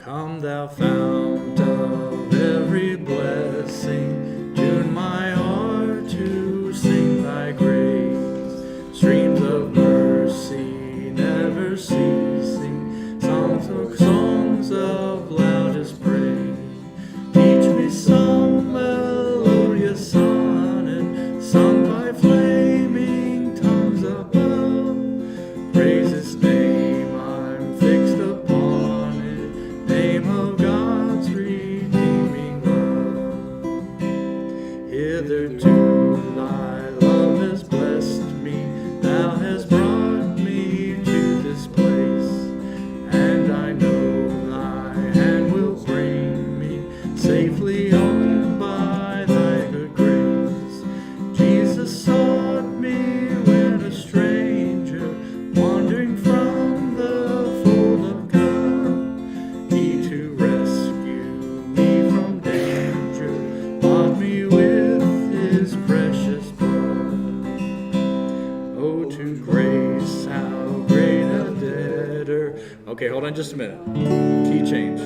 Come thou fount of every blessing, tune my heart to sing thy grace. Streams of mercy never ceasing, songs of loudest praise. Teach me some melodious sonnet, sung by flaming tongues above. Praise his name, I'm fixed upon it, name of God's redeeming love. Hitherto thy love has blessed me, thou hast brought me to this place, and I know thy hand will bring me safely home by thy good grace. Jesus sought me when a stranger, wandering from the fold of God. He to rescue me from danger, bought me with his precious blood. Oh, to grace, how great a debtor. Okay, hold on just a minute. Key change.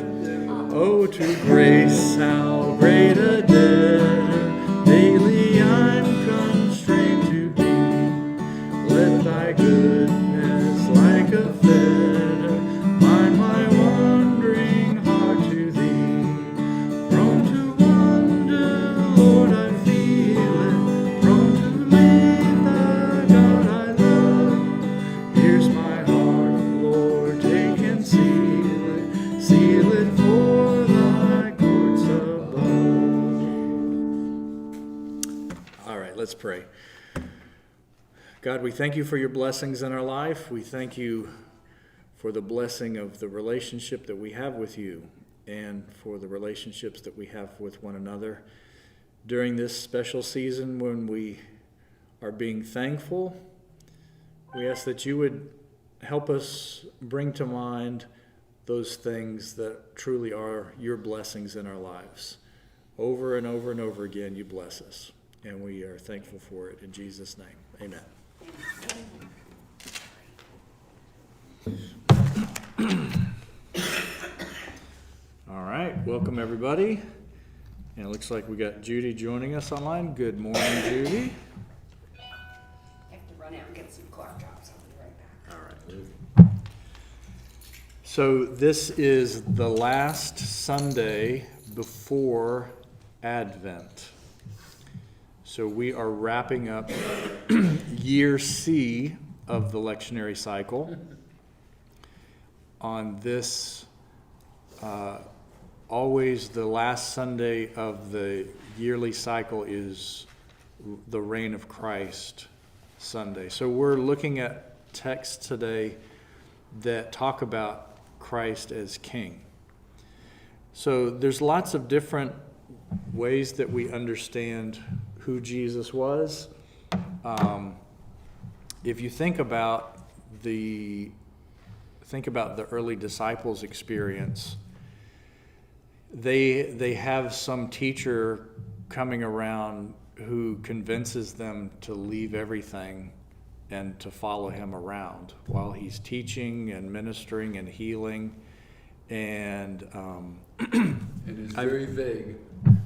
Oh, to grace, how great a debtor, daily I'm constrained to be. Let thy goodness like a fetter bind my wandering heart to thee. Prone to wander, Lord, I feel it, prone to leave the God I love. Here's my heart, Lord, take and seal it for thy courts above. All right, let's pray. God, we thank you for your blessings in our life. We thank you for the blessing of the relationship that we have with you and for the relationships that we have with one another during this special season when we are being thankful. We ask that you would help us bring to mind those things that truly are your blessings in our lives. Over and over and over again, you bless us, and we are thankful for it. In Jesus' name, amen. All right, welcome everybody. And it looks like we got Judy joining us online. Good morning, Judy. I have to run out and get some clock drops. I'll be right back. All right. So this is the last Sunday before Advent. So we are wrapping up year C of the lectionary cycle. On this, always the last Sunday of the yearly cycle is the Reign of Christ Sunday. So we're looking at texts today that talk about Christ as King. So there's lots of different ways that we understand who Jesus was. If you think about the early disciples' experience, they have some teacher coming around who convinces them to leave everything and to follow him around while he's teaching and ministering and healing. And It is very vague.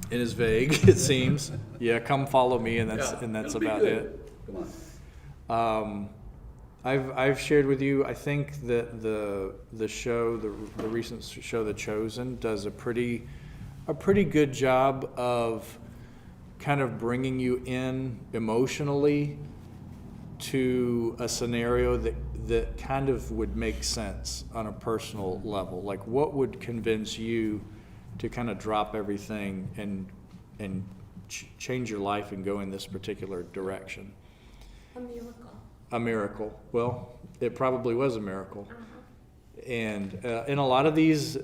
it is vague, it seems. Yeah, come follow me, and that's It'll be about good. it. Come on. I've shared with you, I think that the show, the recent show The Chosen, does a pretty good job of kind of bringing you in emotionally to a scenario that kind of would make sense on a personal level. Like, what would convince you to kind of drop everything and change your life and go in this particular direction? A miracle. A miracle. Well, it probably was a miracle. And a lot of these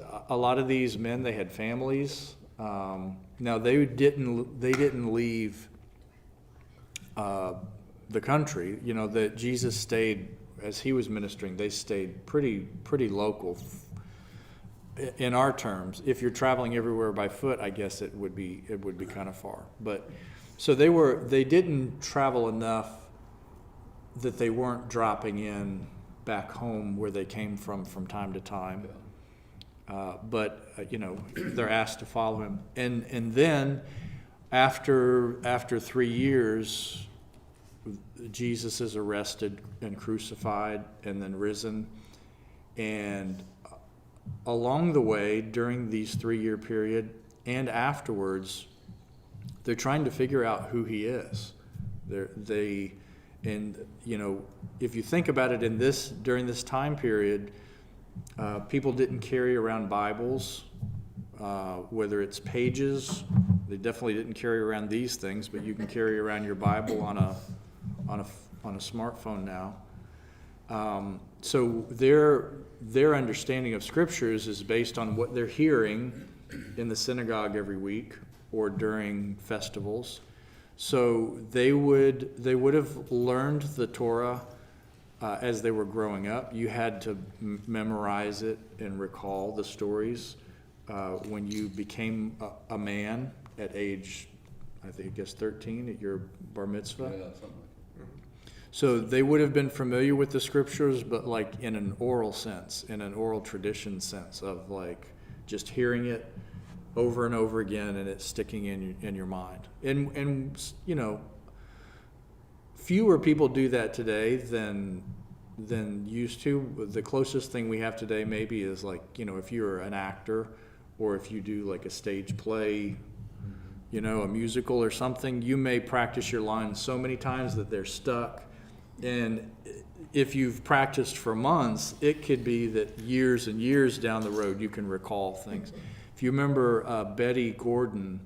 men, they had families. Now they didn't leave the country. You know, that Jesus stayed, as he was ministering, they stayed pretty local. In our terms, if you're traveling everywhere by foot, I guess it would be kind of far. But so they didn't travel enough that they weren't dropping in back home where they came from time to time. but they're asked to follow him. And then after 3 years, Jesus is arrested and crucified and then risen. And along the way, during these 3-year period and afterwards, they're trying to figure out who he is. If you think about it, during this time period, people didn't carry around Bibles, whether it's pages. They definitely didn't carry around these things, but you can carry around your Bible on a smartphone now. So their understanding of scriptures is based on what they're hearing in the synagogue every week or during festivals. So they would have learned the Torah as they were growing up. You had to memorize it and recall the stories when you became a man at age, I guess 13 at your bar mitzvah. Yeah, something like that. So they would have been familiar with the scriptures, but like in an oral sense, in an oral tradition sense of like just hearing it over and over again and it's sticking in your mind. And fewer people do that today than used to. The closest thing we have today maybe is like, if you're an actor or if you do like a stage play, a musical or something, you may practice your lines so many times that they're stuck. And if you've practiced for months, it could be that years and years down the road you can recall things. If you remember Betty Gordon,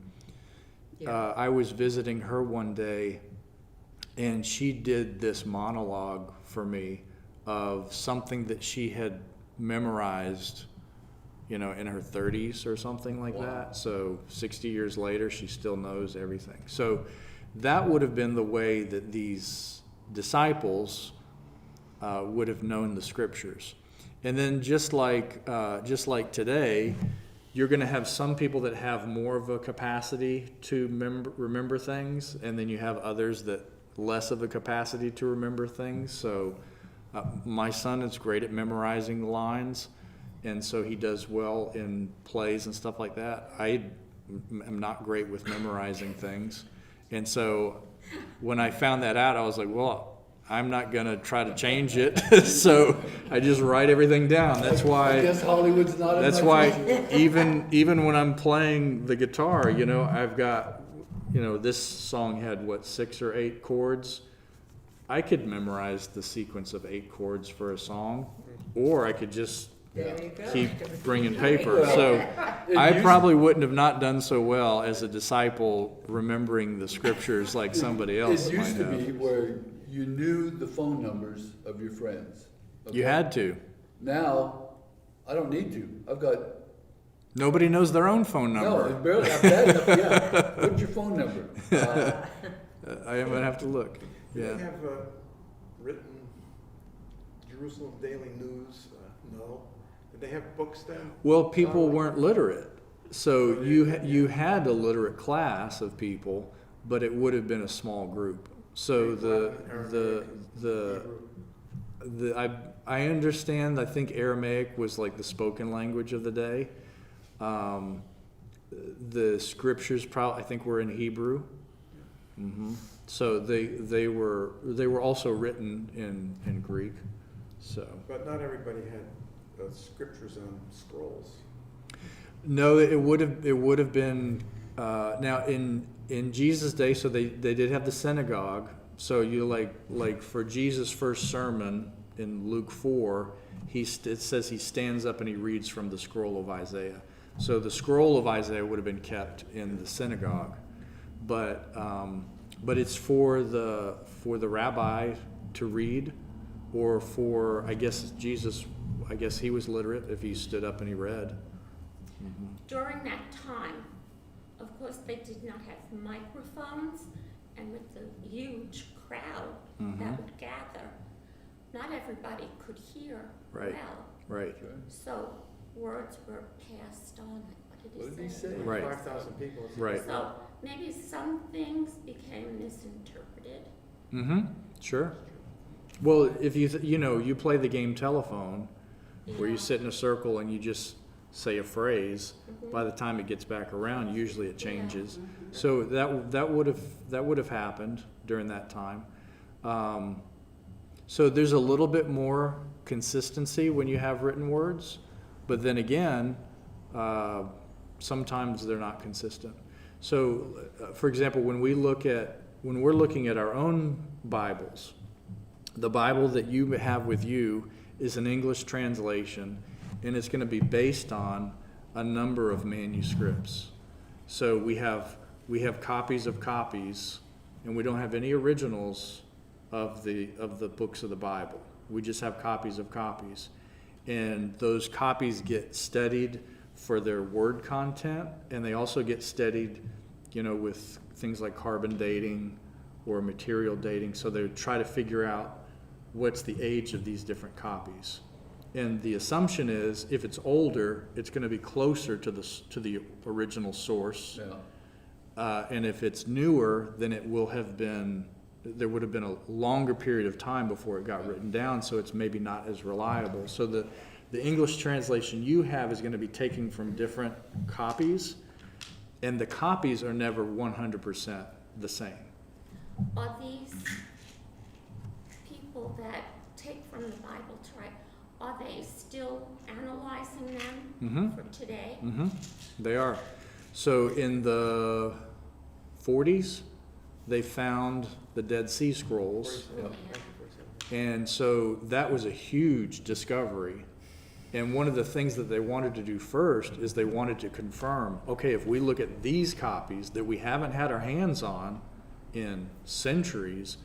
I was visiting her one day, and she did this monologue for me of something that she had memorized, in her 30s or something like that. So 60 years later, she still knows everything. So that would have been the way that these disciples would have known the scriptures. And then just like today, you're going to have some people that have more of a capacity to remember things, and then you have others that less of a capacity to remember things. So my son is great at memorizing the lines, and so he does well in plays and stuff like that. I am not great with memorizing things. And so when I found that out, I was like, well, I'm not going to try to change it. So I just write everything down. That's why. I guess Hollywood's not. That's why even when I'm playing the guitar, I've got, this song had 6 or 8 chords. I could memorize the sequence of 8 chords for a song, or I could just keep bringing paper. So I probably wouldn't have not done so well as a disciple remembering the scriptures like somebody else It used might to have. be where you knew the phone numbers of your friends. Okay? You had to. Now, I don't need to. I've got. Nobody knows their own phone No, number. it's barely. I'm bad enough. Yeah. What's your phone number? I am gonna have to look. Do Yeah. they have written Jerusalem Daily News? No. Did they have books then? Well, people weren't literate, so you had a literate class of people, but it would have been a small group. So I understand. I think Aramaic was like the spoken language of the day. The scriptures I think were in Hebrew. Mm-hmm. So they were also written in Greek. So. But not everybody had scriptures on scrolls. No, it would have been now in Jesus' day. So they did have the synagogue. So you like for Jesus' first sermon in Luke 4, it says he stands up and he reads from the scroll of Isaiah. So the scroll of Isaiah would have been kept in the synagogue, but it's for the rabbi to read, or for I guess Jesus. I guess he was literate if he stood up and he read. Mm-hmm. During that time, of course, they did not have microphones, and with the huge crowd that would gather, not everybody could hear Right. well. Right. So words were passed on. What did he say? Right. 5,000 people. Right. So maybe some things became misinterpreted. Mm-hmm. Sure. Well, if you play the game telephone, where you sit in a circle and you just say a phrase, by the time it gets back around, usually it changes. So that would have happened during that time. So there's a little bit more consistency when you have written words, but then again, sometimes they're not consistent. So, for example, when we're looking at our own Bibles, the Bible that you have with you is an English translation, and it's going to be based on a number of manuscripts. So we have copies of copies, and we don't have any originals of the books of the Bible. We just have copies of copies, and those copies get studied for their word content, and they also get studied, with things like carbon dating or material dating. So they try to figure out what's the age of these different copies. And the assumption is, if it's older, it's going to be closer to the original source. Yeah. And if it's newer, then there would have been a longer period of time before it got written down, so it's maybe not as reliable. So the English translation you have is going to be taken from different copies, and the copies are never 100% the same. Are these people that take from the Bible to write, are they still analyzing them for today? They are. So in the 40s, they found the Dead Sea Scrolls, and so that was a huge discovery. And one of the things that they wanted to do first is they wanted to confirm, okay, if we look at these copies that we haven't had our hands on in centuries,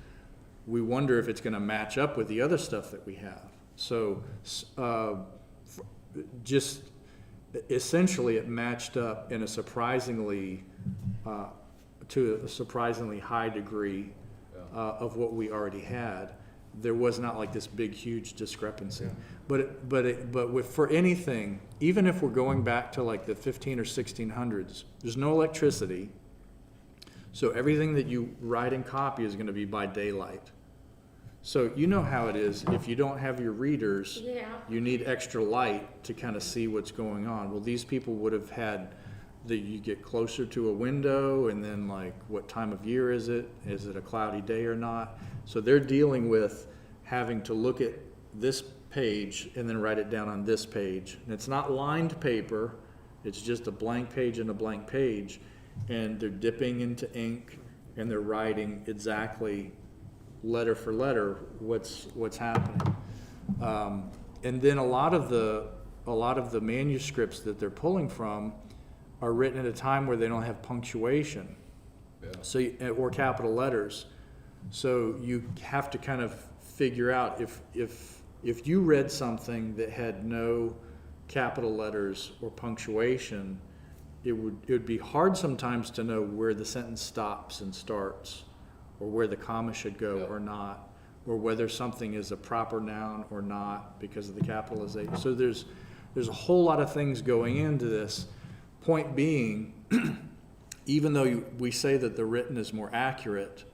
we wonder if it's going to match up with the other stuff that we have. So just essentially it matched up in a surprisingly to a surprisingly high degree of what we already had. There was not like this big, huge discrepancy. But for anything, even if we're going back to like the 15 or 1600s, there's no electricity. So everything that you write and copy is going to be by daylight. So you know how it is. If you don't have your readers, you need extra light to kind of see what's going on. Well, these people would have had you get closer to a window, and then like, what time of year is it? Is it a cloudy day or not? So they're dealing with having to look at this page and then write it down on this page. And it's not lined paper, it's just a blank page and a blank page. And they're dipping into ink and they're writing exactly letter for letter what's happening. And then a lot of the manuscripts that they're pulling from are written at a time where they don't have punctuation, or capital letters. So you have to kind of figure out if you read something that had no capital letters or punctuation, it would be hard sometimes to know where the sentence stops and starts, or where the comma should go or not, or whether something is a proper noun or not because of the capitalization. So there's a whole lot of things going into this. Point being, even though we say that the written is more accurate,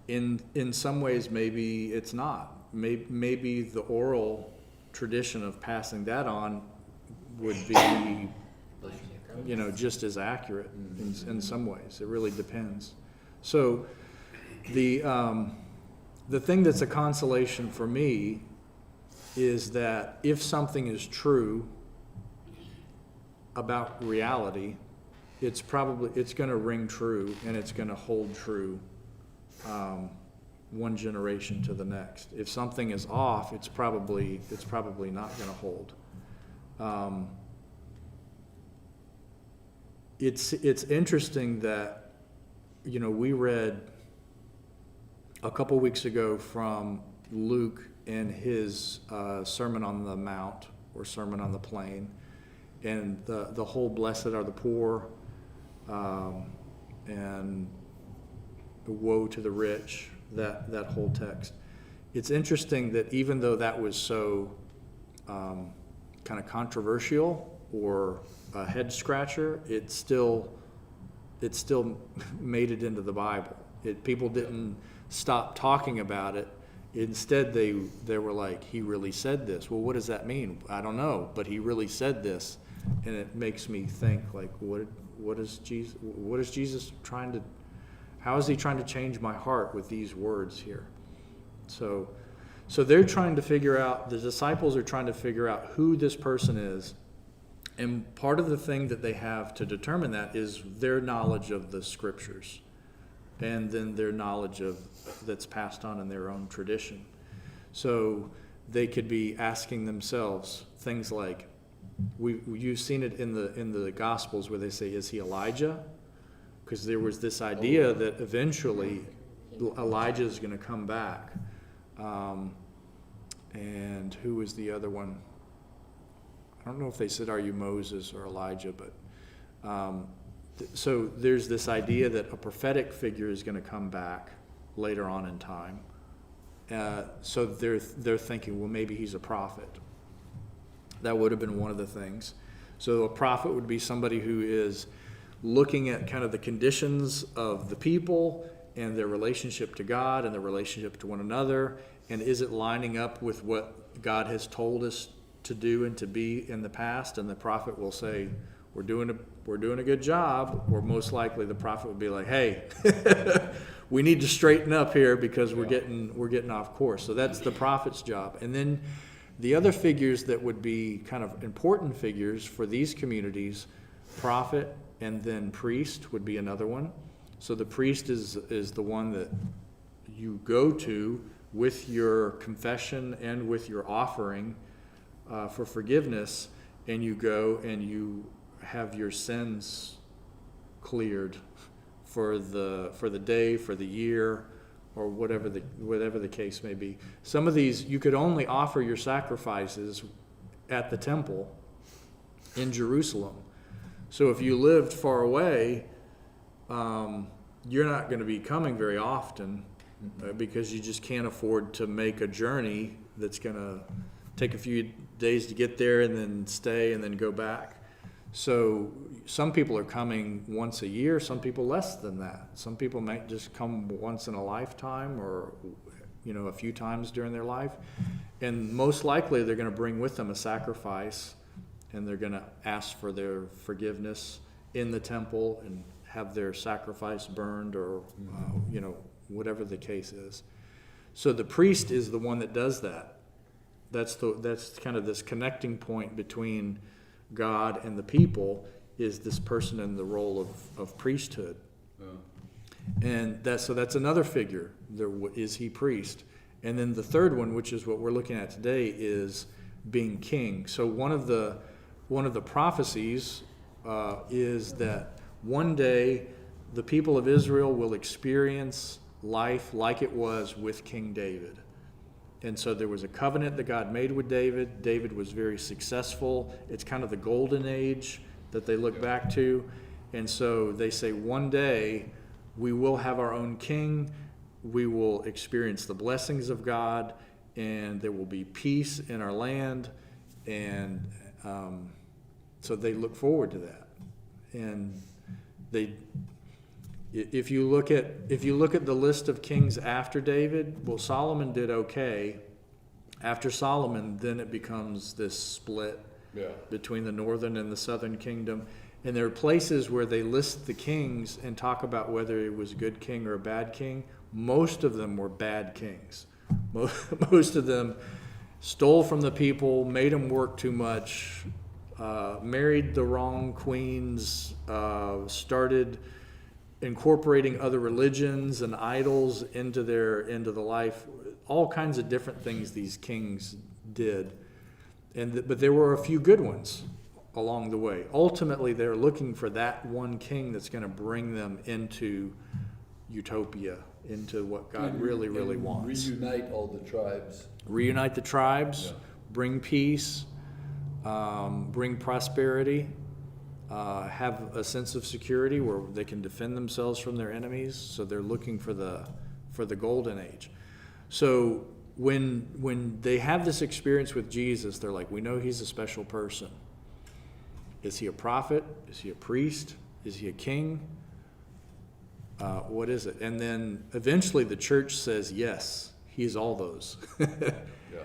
in some ways maybe it's not. Maybe the oral tradition of passing that on would be, just as accurate in some ways. It really depends. So the thing that's a consolation for me is that if something is true about reality, it's going to ring true, and it's going to hold true one generation to the next. If something is off, it's probably not going to hold. It's interesting that we read a couple weeks ago from Luke in his Sermon on the Mount, or Sermon on the Plain, and the whole blessed are the poor, and the woe to the rich, that whole text. It's interesting that even though that was so kind of controversial or a head scratcher, it still made it into the Bible. People didn't stop talking about it. Instead, they were like, he really said this. Well, what does that mean? I don't know, but he really said this. and it makes me think, like, what is Jesus trying to, how is he trying to change my heart with these words here? So they're trying to figure out, the disciples are trying to figure out who this person is. And part of the thing that they have to determine that is their knowledge of the scriptures, and then their knowledge of that's passed on in their own tradition. So they could be asking themselves things like, you've seen it in the Gospels where they say, is he Elijah? Because there was this idea that eventually Elijah is going to come back. And who was the other one? I don't know if they said, are you Moses or Elijah, but so there's this idea that a prophetic figure is going to come back later on in time. So they're thinking, well, maybe he's a prophet. That would have been one of the things. So a prophet would be somebody who is looking at kind of the conditions of the people and their relationship to God and their relationship to one another, and is it lining up with what God has told us to do and to be in the past? And the prophet will say, we're doing a good job, or most likely the prophet would be like, hey, we need to straighten up here because we're getting off course. So that's the prophet's job. And then the other figures that would be kind of important figures for these communities, prophet and then priest would be another one. So the priest is the one that you go to with your confession and with your offering for forgiveness, and you go and you have your sins cleared for the day, for the year, or whatever the case may be. Some of these you could only offer your sacrifices at the temple in Jerusalem. So if you lived far away, you're not going to be coming very often because you just can't afford to make a journey that's going to take a few days to get there and then stay and then go back. So some people are coming once a year, some people less than that. Some people might just come once in a lifetime, or a few times during their life. And most likely they're going to bring with them a sacrifice, and they're going to ask for their forgiveness in the temple and have their sacrifice burned, or whatever the case is. So the priest is the one that does that. That's kind of this connecting point between God and the people, is this person in the role of priesthood. And that's another figure. Is he priest? And then the third one, which is what we're looking at today, is being king. So one of the prophecies is that one day the people of Israel will experience life like it was with King David. And so there was a covenant that God made with David. David was very successful. It's kind of the golden age that they look back to. And so they say, one day we will have our own king. We will experience the blessings of God, and there will be peace in our land. And so they look forward to that. And if you look at the list of kings after David, well, Solomon did okay. After Solomon, then it becomes this split between the northern and the southern kingdom. And there are places where they list the kings and talk about whether it was a good king or a bad king. Most of them were bad kings. Most of them stole from the people, made them work too much, married the wrong queens, started incorporating other religions and idols into the life. All kinds of different things these kings did. But there were a few good ones along the way. Ultimately, they're looking for that one king that's going to bring them into utopia, into what God really, really wants. Reunite all the tribes. Reunite the tribes, bring peace, bring prosperity, have a sense of security where they can defend themselves from their enemies. So they're looking for the golden age. So when they have this experience with Jesus, they're like, we know he's a special person. Is he a prophet? Is he a priest? Is he a king? What is it? And then eventually the church says, yes, he's all those.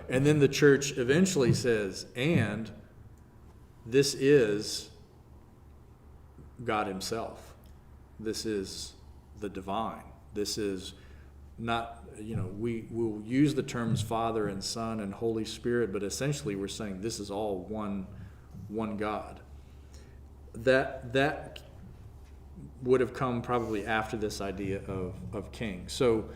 And then the church eventually says, and this is God himself. This is the divine. This is not, we will use the terms Father and Son and Holy Spirit, but essentially we're saying this is all one God. That would have come probably after this idea of king. So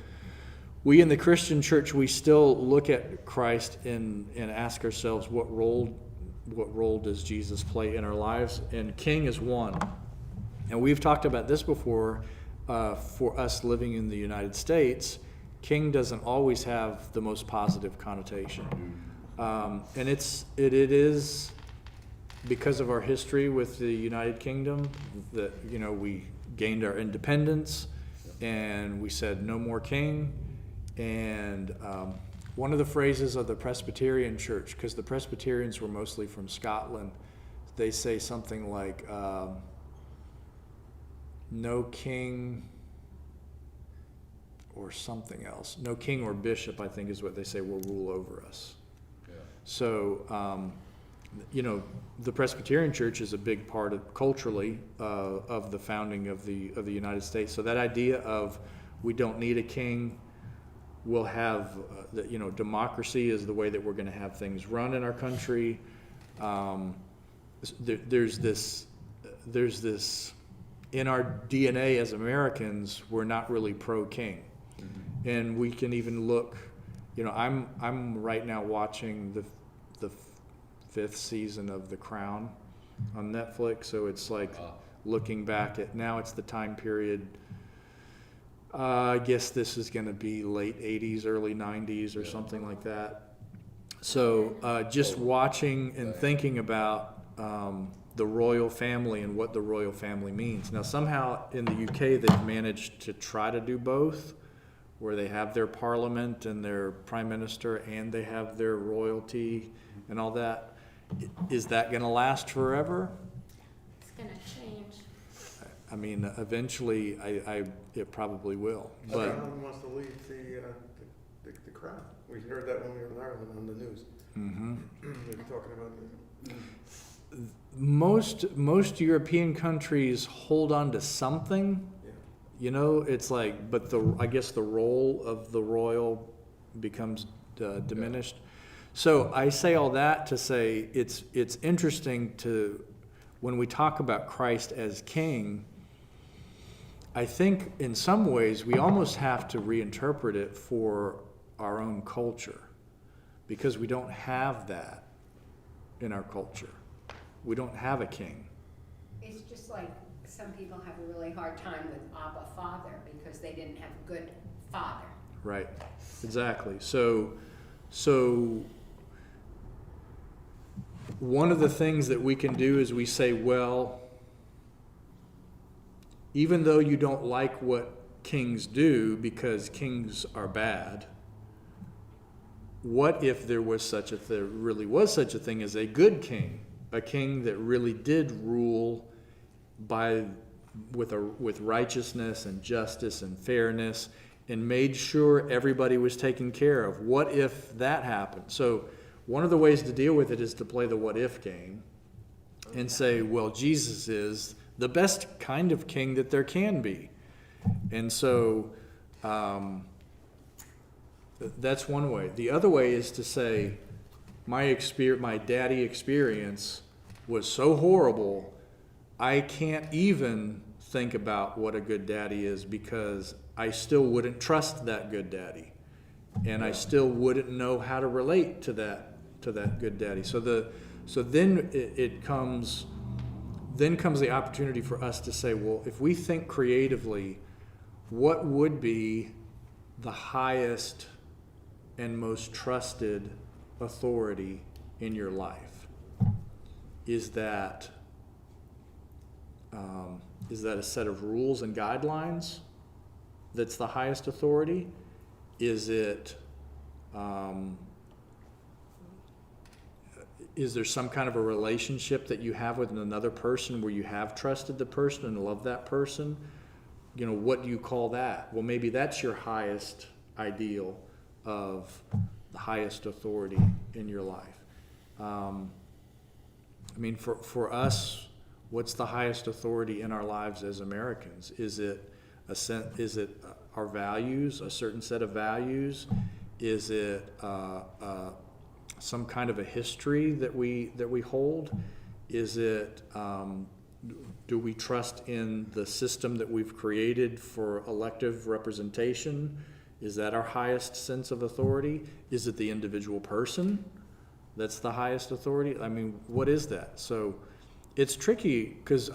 we in the Christian church, we still look at Christ and ask ourselves, what role does Jesus play in our lives? And king is one. And we've talked about this before. For us living in the United States, king doesn't always have the most positive connotation. And it is because of our history with the United Kingdom that, we gained our independence and we said no more king. And one of the phrases of the Presbyterian church, because the Presbyterians were mostly from Scotland, they say something like, no king or something else. No king or bishop, I think is what they say, will rule over us. Yeah. So, the Presbyterian Church is a big part of, culturally, of the founding of the United States. So that idea of we don't need a king, we'll have, democracy is the way that we're going to have things run in our country. There's this, in our DNA as Americans, we're not really pro-king. Mm-hmm. And we can even look, I'm right now watching the 5th season of The Crown on Netflix. So it's like looking back at, now it's the time period, I guess this is going to be late 80s, early 90s or something like that. So just watching and thinking about the royal family and what the royal family means. Now, somehow in the UK, they've managed to try to do both, where they have their parliament and their prime minister and they have their royalty and all that. Is that going to last forever? It's going to change. I mean, eventually, it probably will. But Scotland wants to leave the crown. We heard that when we were in Ireland on the news. mm-hmm. They were talking about it. Most European countries hold on to something. Yeah. It's like, but I guess the role of the royal becomes diminished. So I say all that to say it's interesting when we talk about Christ as king, I think in some ways we almost have to reinterpret it for our own culture, because we don't have that in our culture. We don't have a king. It's just like some people have a really hard time with Abba Father because they didn't have a good father. Right, exactly. So one of the things that we can do is we say, well, even though you don't like what kings do because kings are bad, what if there was really was such a thing as a good king? A king that really did rule with righteousness and justice and fairness and made sure everybody was taken care of. What if that happened? So one of the ways to deal with it is to play the what if game and say, well, Jesus is the best kind of king that there can be. And so that's one way. The other way is to say, my daddy experience was so horrible, I can't even think about what a good daddy is because I still wouldn't trust that good daddy. And I still wouldn't know how to relate to that good daddy. So then comes the opportunity for us to say, well, if we think creatively, what would be the highest and most trusted authority in your life? Is that a set of rules and guidelines that's the highest authority? Is it is there some kind of a relationship that you have with another person where you have trusted the person and love that person? What do you call that? Well, maybe that's your highest ideal of the highest authority in your life. I mean, for us, what's the highest authority in our lives as Americans? Is it our values, a certain set of values? Is it some kind of a history that we hold? Is it do we trust in the system that we've created for elective representation? Is that our highest sense of authority? Is it the individual person that's the highest authority? I mean, what is that? So it's tricky because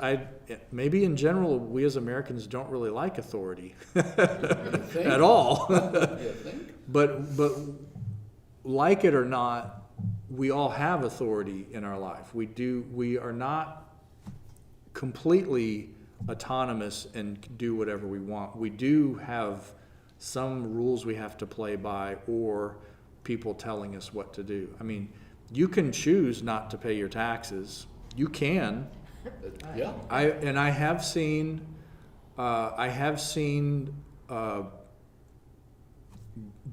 maybe in general we as Americans don't really like authority at all. You think? But like it or not, we all have authority in our life. We are not completely autonomous and do whatever we want. We do have some rules we have to play by, or people telling us what to do. I mean, you can choose not to pay your taxes. You can. Yeah. I have seen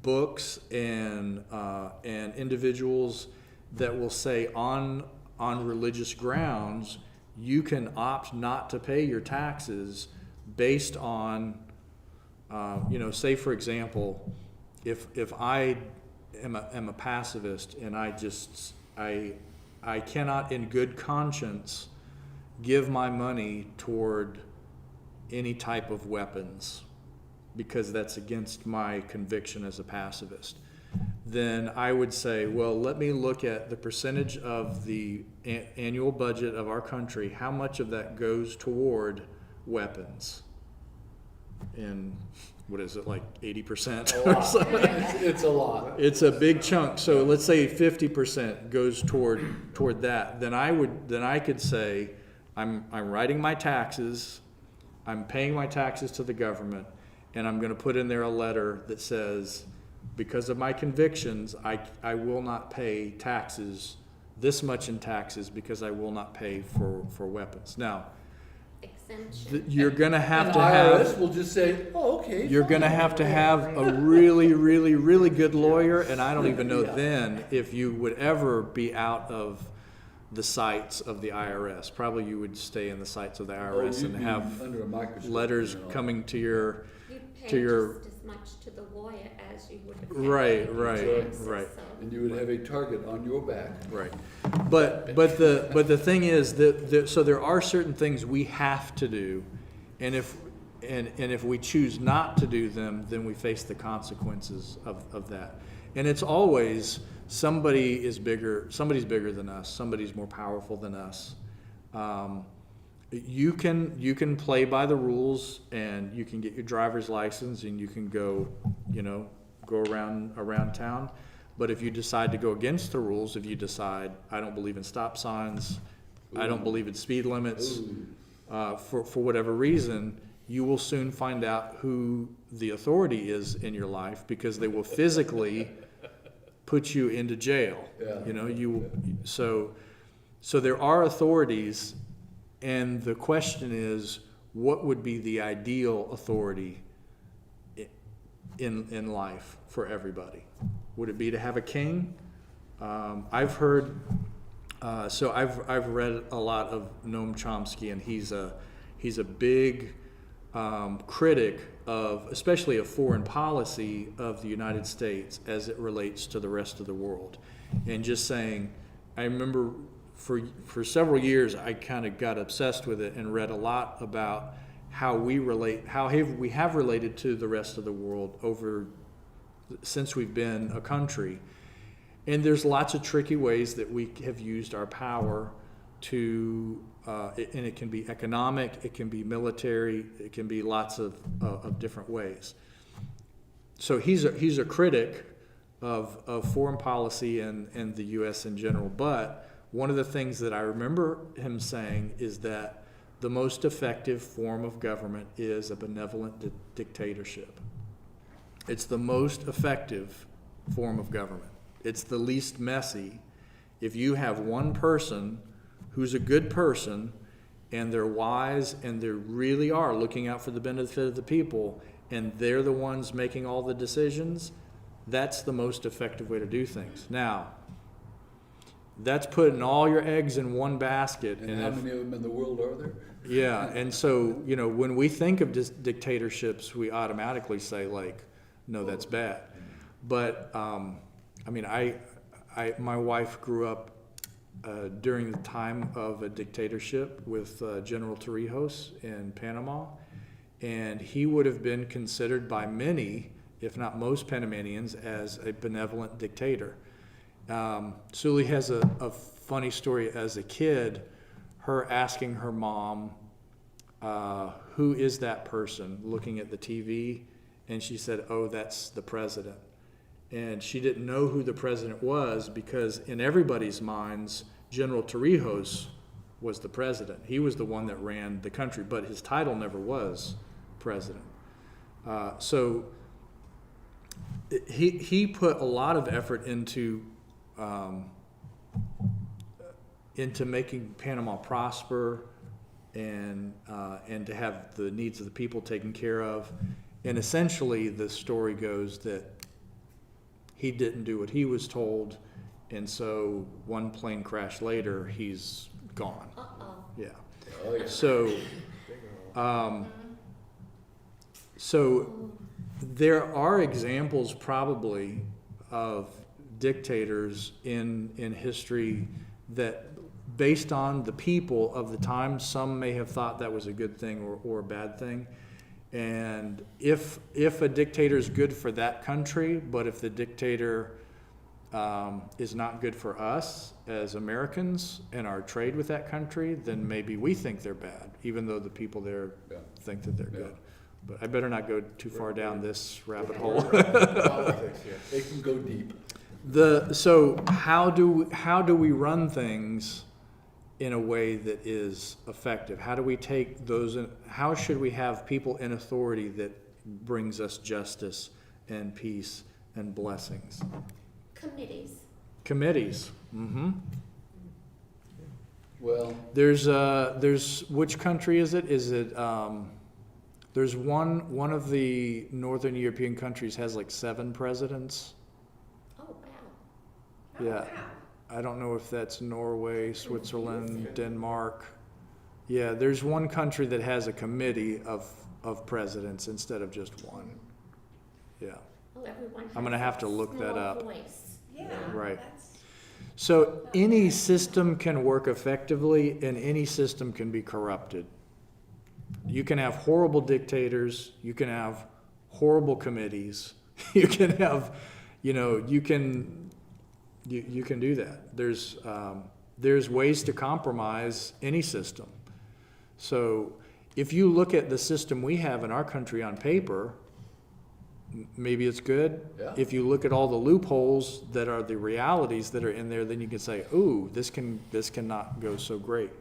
books and individuals that will say on religious grounds you can opt not to pay your taxes based on say for example, if I am a pacifist and I cannot in good conscience give my money toward any type of weapons because that's against my conviction as a pacifist, then I would say, well, let me look at the percentage of the annual budget of our country, how much of that goes toward weapons. And what is it, like 80% or something? It's a lot. It's a big chunk. So let's say 50% goes toward that. Then I could say, I'm writing my taxes, I'm paying my taxes to the government, and I'm going to put in there a letter that says, because of my convictions, I will not pay taxes, this much in taxes, because I will not pay for weapons. Now, Exemption. you're going to have And to IRS have. will just say, oh, okay. You're going to have a really, really, really good lawyer, and I don't even know then if you would ever be out of the sights of the IRS. Probably you would stay in the sights of the IRS and have under a microscope, letters coming to your. You'd pay to your- just as much to the lawyer as you would have paid Right, in right, taxes, right. so- and you would have a target on your back. Right, but the thing is that so there are certain things we have to do, and if we choose not to do them, then we face the consequences of that. And it's always somebody's bigger than us, somebody's more powerful than us. You can play by the rules, and you can get your driver's license, and you can go around town. But if you decide to go against the rules, if you decide, I don't believe in stop signs, I don't believe in speed limits, for whatever reason, you will soon find out who the authority is in your life, because they will physically put you into jail. Yeah. So there are authorities, and the question is, what would be the ideal authority in life for everybody? Would it be to have a king? I've heard. I've read a lot of Noam Chomsky, and he's a big critic of, especially of foreign policy of the United States as it relates to the rest of the world, and just saying, I remember for several years I kind of got obsessed with it and read a lot about how we have related to the rest of the world since we've been a country. And there's lots of tricky ways that we have used our power to, and it can be economic, it can be military, it can be lots of different ways. So he's a critic of foreign policy and the U.S. in general. But one of the things that I remember him saying is that the most effective form of government is a benevolent dictatorship. It's the most effective form of government. It's the least messy. If you have one person who's a good person, and they're wise, and they really are looking out for the benefit of the people, and they're the ones making all the decisions, that's the most effective way to do things. Now, that's putting all your eggs in one basket. And how many of them in the world are there? Yeah, and so, you know, when we think of dictatorships, we automatically say like, no, that's bad. But, I mean, my wife grew up during the time of a dictatorship with General Torrijos in Panama, and he would have been considered by many, if not most Panamanians, as a benevolent dictator. Sully has a funny story as a kid, her asking her mom, who is that person, looking at the TV, and she said, oh, that's the president. And she didn't know who the president was because in everybody's minds, General Torrijos was the president. He was the one that ran the country, but his title never was president. So he put a lot of effort into making Panama prosper and to have the needs of the people taken care of. And essentially, the story goes that he didn't do what he was told, and so one plane crash later, he's gone. Uh-oh. Yeah. Oh, yeah. So there are examples probably of dictators in history that, based on the people of the time, some may have thought that was a good thing or a bad thing. And if a dictator is good for that country, but if the dictator is not good for us as Americans and our trade with that country, then maybe we think they're bad, even though the people there think that they're good. But I better not go too far down this rabbit hole. Politics, yeah. They can go deep. So how do we run things in a way that is effective? How do we take those, how should we have people in authority that brings us justice and peace and blessings? Committees. Mm-hmm. Well, There's which country is it? Is it there's one of the Northern European countries has like 7 presidents. Oh, wow. Yeah. Wow. I don't know if that's Norway, Switzerland, Denmark. Yeah, there's one country that has a committee of presidents instead of just one. Yeah. Well, everyone I'm gonna has have to a look that small up. voice. Yeah. Right. That's, So any system can work effectively and any system can be corrupted. You can have horrible dictators, you can have horrible committees, you can have, you can do that. There's ways to compromise any system. So if you look at the system we have in our country on paper, maybe it's good. Yeah. If you look at all the loopholes that are the realities that are in there, then you can say, ooh, this cannot go so great.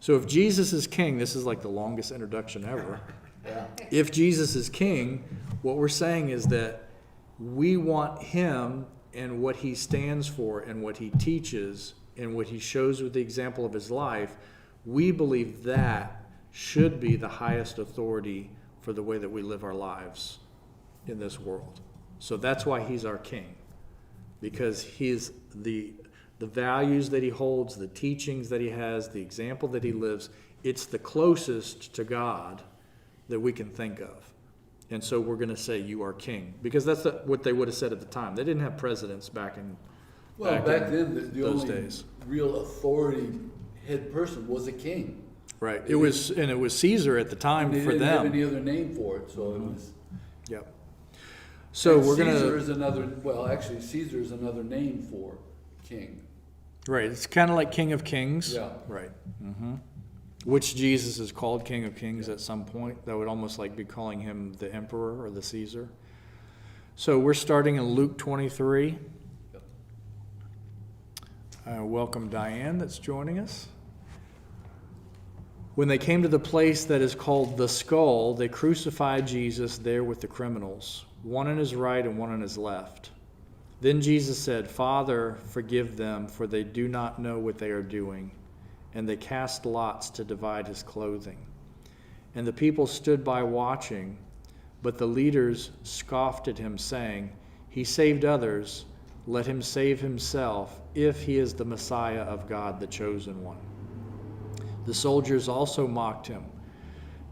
So if Jesus is king, this is like the longest introduction ever. yeah. If Jesus is king, what we're saying is that we want him and what he stands for and what he teaches and what he shows with the example of his life. We believe that should be the highest authority for the way that we live our lives in this world. So that's why he's our king, because he's the values that he holds, the teachings that he has, the example that he lives, it's the closest to God that we can think of. And so we're going to say, you are king, because that's what they would have said at the time. They didn't have presidents back in Well, back then, the those only days. real authority head person was a king. Right. It was Caesar at the time They for didn't have them. any other name for it, so it was. Yep. So and we're Caesar going is to, another. Well, actually, Caesar is another name for king. right, it's kind of like King of Kings. Yeah. Right. Mm-hmm. Which Jesus is called King of Kings at some point. That would almost like be calling him the Emperor or the Caesar. So we're starting in Luke 23. Welcome Diane that's joining us. When they came to the place that is called the Skull, they crucified Jesus there with the criminals, one on his right and one on his left. Then Jesus said, Father, forgive them, for they do not know what they are doing. And they cast lots to divide his clothing. And the people stood by watching, but the leaders scoffed at him, saying, He saved others, Let him save himself if he is the Messiah of God, the chosen one. The soldiers also mocked him,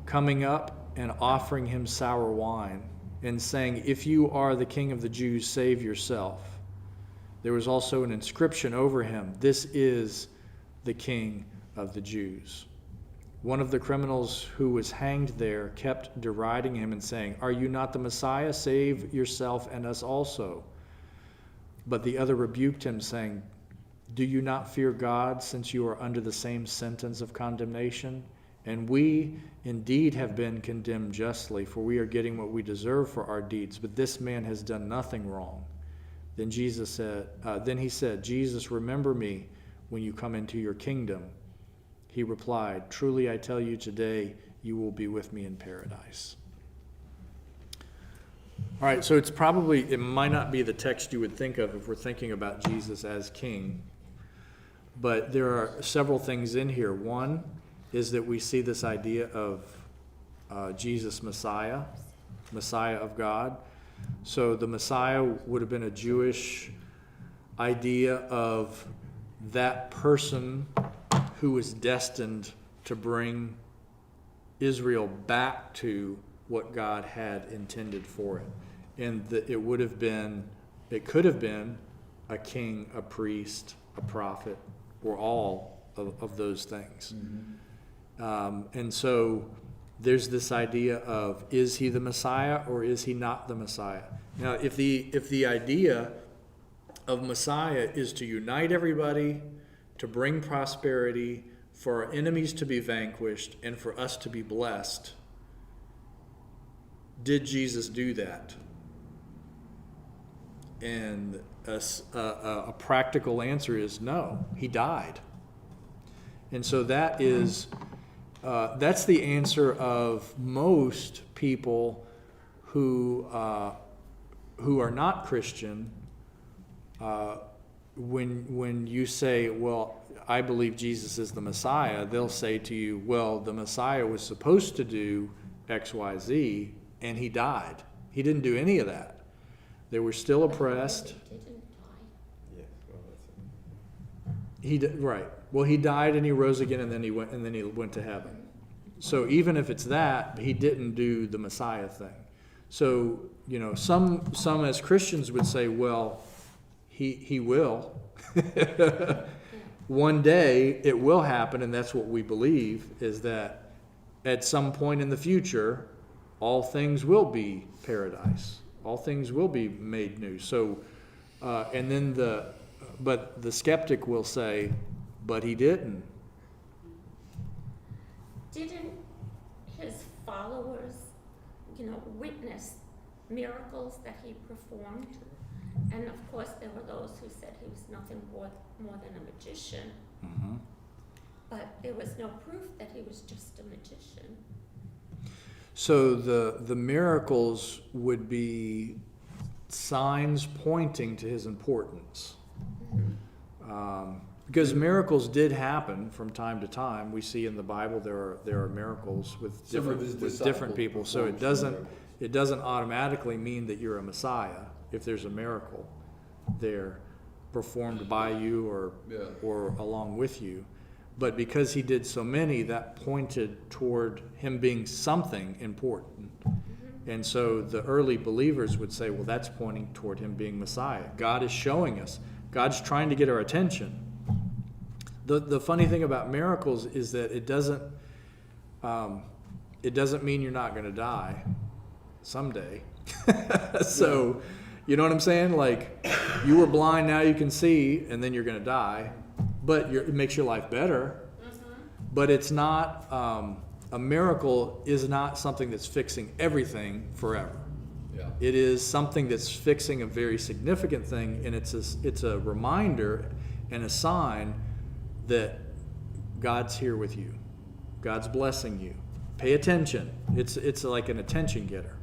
coming up and offering him sour wine, and saying, "If you are the King of the Jews, save yourself." There was also an inscription over him, "This is the King of the Jews." One of the criminals who was hanged there kept deriding him and saying, "Are you not the Messiah? Save yourself and us also." But the other rebuked him, saying, "Do you not fear God, since you are under the same sentence of condemnation? And we indeed have been condemned justly, for we are getting what we deserve for our deeds, but this man has done nothing wrong." Then he said, "Jesus, remember me when you come into your kingdom." He replied, "Truly I tell you, today you will be with me in paradise." All right, so it might not be the text you would think of if we're thinking about Jesus as king, but there are several things in here. One is that we see this idea of Jesus Messiah of God. So the Messiah would have been a Jewish idea of that person who was destined to bring Israel back to what God had intended for it. And it could have been a king, a priest, a prophet, or all of those things. And so there's this idea of, is he the Messiah or is he not the Messiah? Now, if the idea of Messiah is to unite everybody, to bring prosperity, for our enemies to be vanquished, and for us to be blessed, did Jesus do that? And a practical answer is no, he died. And so that's the answer of most people who are not Christian. When you say, "Well, I believe Jesus is the Messiah," they'll say to you, "Well, the Messiah was supposed to do X, Y, Z, and he died. He didn't do any of that. They were still oppressed." He didn't die. Right. Well, he died and he rose again, and then he went to heaven. So even if it's that, he didn't do the Messiah thing. So, some as Christians would say, "Well, he will." One day it will happen, and that's what we believe, is that at some point in the future, all things will be paradise. All things will be made new. So, but the skeptic will say, "But he didn't." Didn't his followers, witness miracles that he performed? And of course, there were those who said he was nothing more than a magician. Mm-hmm. But there was no proof that he was just a magician. So the miracles would be signs pointing to his importance. Because miracles did happen from time to time. We see in the Bible there are miracles with different people. So it doesn't automatically mean that you're a Messiah if there's a miracle there performed by you or along with you. But because he did so many, that pointed toward him being something important. And so the early believers would say, well, that's pointing toward him being Messiah. God is showing us. God's trying to get our attention. The funny thing about miracles is that it doesn't mean you're not going to die someday. So, you know what I'm saying? Like, you were blind, now you can see, and then you're going to die. But it makes your life better. But it's not, a miracle is not something that's fixing everything forever. Yeah. It is something that's fixing a very significant thing, and it's a reminder and a sign that God's here with you. God's blessing you. Pay attention. It's like an attention getter.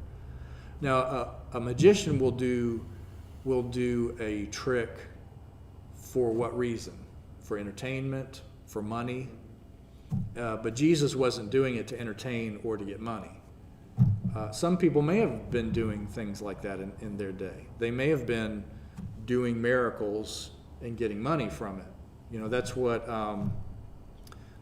Now, a magician will do a trick for what reason? For entertainment, for money. But Jesus wasn't doing it to entertain or to get money. Some people may have been doing things like that in their day. They may have been doing miracles and getting money from it. You know, that's what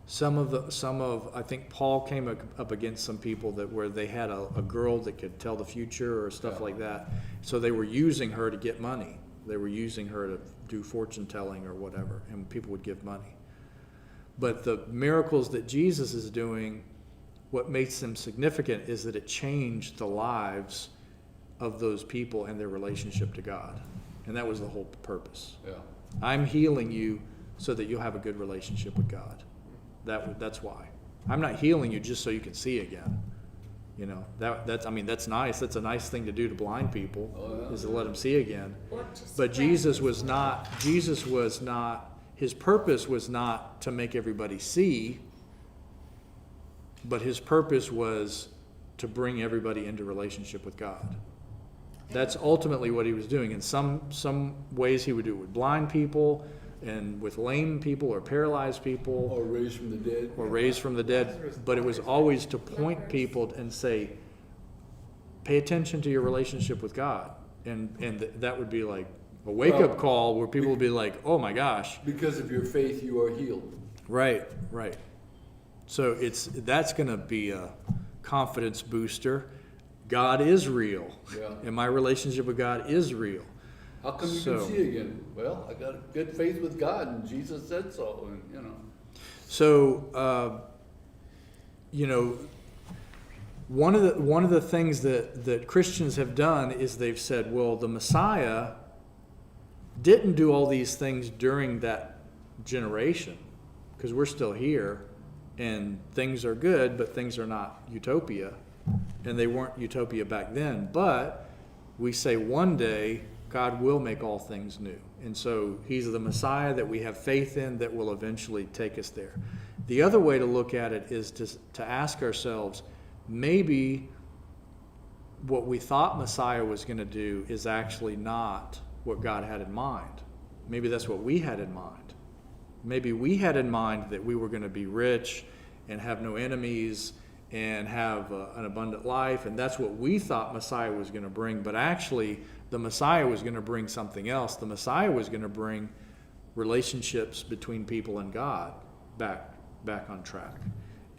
some of I think Paul came up against some people that where they had a girl that could tell the future or stuff like that. So they were using her to get money. They were using her to do fortune telling or whatever, and people would give money. But the miracles that Jesus is doing, what makes them significant is that it changed the lives of those people and their relationship to God. And that was the whole purpose. Yeah. I'm healing you so that you'll have a good relationship with God. That's why. I'm not healing you just so you can see again. You know, that's nice. That's a nice thing to do to blind people, is to let them see again. Or to But spread Jesus his was not, his purpose was not to make everybody see, but his purpose was to bring everybody into relationship with God. That's ultimately what he was doing. In some ways he would do it with blind people and with lame people or paralyzed people Or raised from the dead. or raised from the dead, but it was always to point people and say, pay attention to your relationship with God. And that would be like a wake-up call where people would be like, oh my gosh. Because of your faith, you are healed. Right. So that's going to be a confidence booster. God is real. Yeah. And my relationship with God is real. How come you So- can see again? Well, I got a good faith with God, and Jesus said so, and you know. So, you know, one of the things that Christians have done is they've said, well, the Messiah didn't do all these things during that generation because we're still here and things are good, but things are not utopia, and they weren't utopia back then. But we say one day God will make all things new. And so he's the Messiah that we have faith in that will eventually take us there. The other way to look at it is to ask ourselves, maybe what we thought Messiah was going to do is actually not what God had in mind. Maybe that's what we had in mind. Maybe we had in mind that we were going to be rich and have no enemies and have an abundant life, and that's what we thought Messiah was going to bring. But actually, the Messiah was going to bring something else. The Messiah was going to bring relationships between people and God back on track.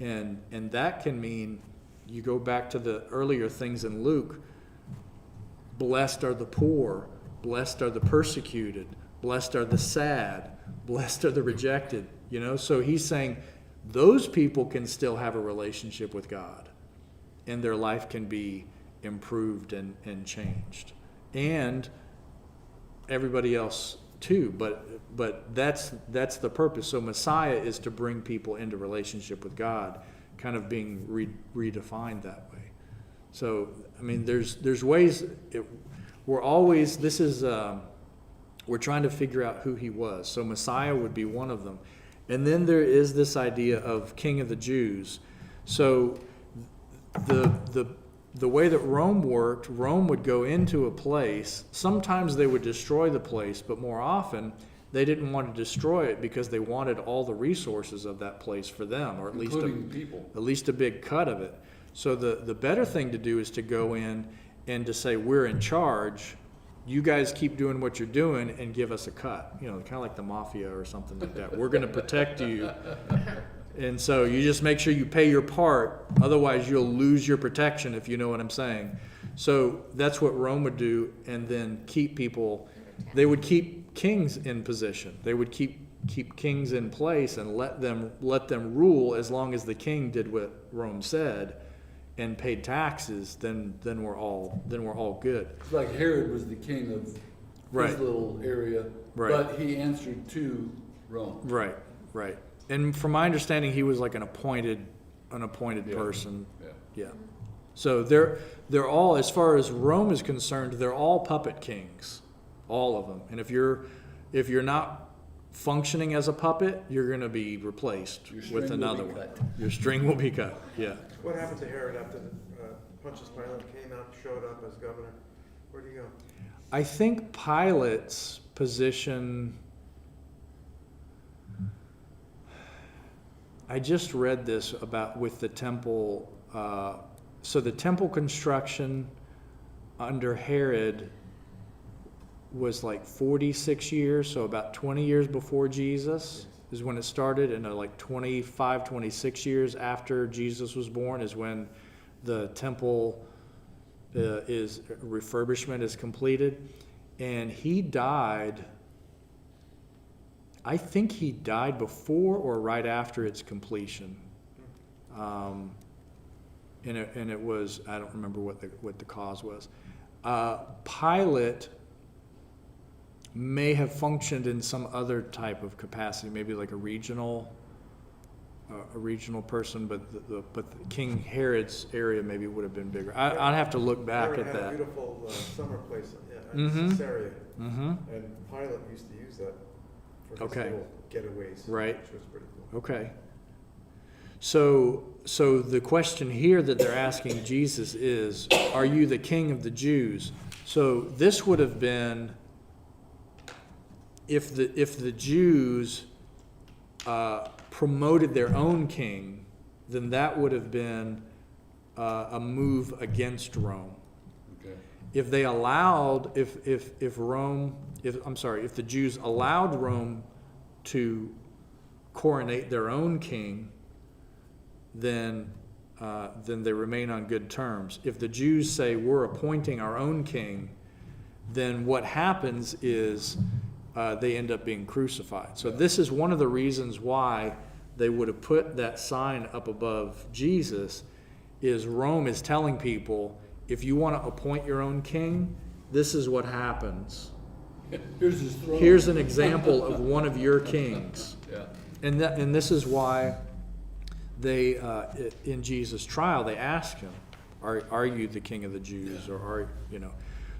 And that can mean, you go back to the earlier things in Luke, blessed are the poor, blessed are the persecuted, blessed are the sad, blessed are the rejected. You know, so he's saying those people can still have a relationship with God, and their life can be improved and changed. And everybody else too, but that's the purpose. So Messiah is to bring people into relationship with God, kind of being redefined that way. So I mean, there's ways. We're trying to figure out who he was. So Messiah would be one of them, and then there is this idea of King of the Jews. So the way that Rome worked, Rome would go into a place. Sometimes they would destroy the place, but more often they didn't want to destroy it because they wanted all the resources of that place for them, or at Including people. at least a big cut of it. So the better thing to do is to go in and to say, we're in charge. You guys keep doing what you're doing and give us a cut. You know, kind of like the mafia or something like that. We're going to protect you. And so you just make sure you pay your part, otherwise you'll lose your protection, if you know what I'm saying. So that's what Rome would do, and then keep people. They would keep kings in position. They would keep kings in place and let them rule as long as the king did what Rome said and paid taxes. Then we're all good. It's like Herod was the king of his Right. little area, Right. but he answered to Rome. Right. And from my understanding, he was like an appointed Yeah. person. Yeah. Yeah. So they're all, as far as Rome is concerned, they're all puppet kings, all of them. And if you're not functioning as a puppet, you're going to be replaced Your with string will another be one. cut. Your string will be cut. Yeah. What happened to Herod after Pontius Pilate came out, showed up as governor? Where'd he go? I think Pilate's position. I just read this about with the temple. So the temple construction under Herod was like 46 years, so about 20 years before Jesus is when it started, and like 25, 26 years after Jesus was born is when the temple refurbishment is completed. And he died, I think he died before or right after its completion. And it was, I don't remember what the cause was. Pilate may have functioned in some other type of capacity, maybe like a regional person, but King Herod's area maybe would have been bigger. I'd have to look back Herod at had a that. beautiful summer place, Mhm. Caesarea, Mm-hmm. and Pilate used to use that for his Okay. little getaways. Right. Which was pretty cool. Okay. So the question here that they're asking Jesus is, are you the king of the Jews? So this would have been, if the Jews promoted their own king, then that would have been a move against Rome. Okay. If they allowed, if the Jews allowed Rome to coronate their own king, then they remain on good terms. If the Jews say we're appointing our own king, then what happens is they end up being crucified. So this is one of the reasons why they would have put that sign up above Jesus, is Rome is telling people, if you want to appoint your own king, this is what happens. Here's his throne. Here's an example of one of your kings. Yeah. And this is why they, in Jesus' trial, they ask him, are you the king of the Jews? Or are,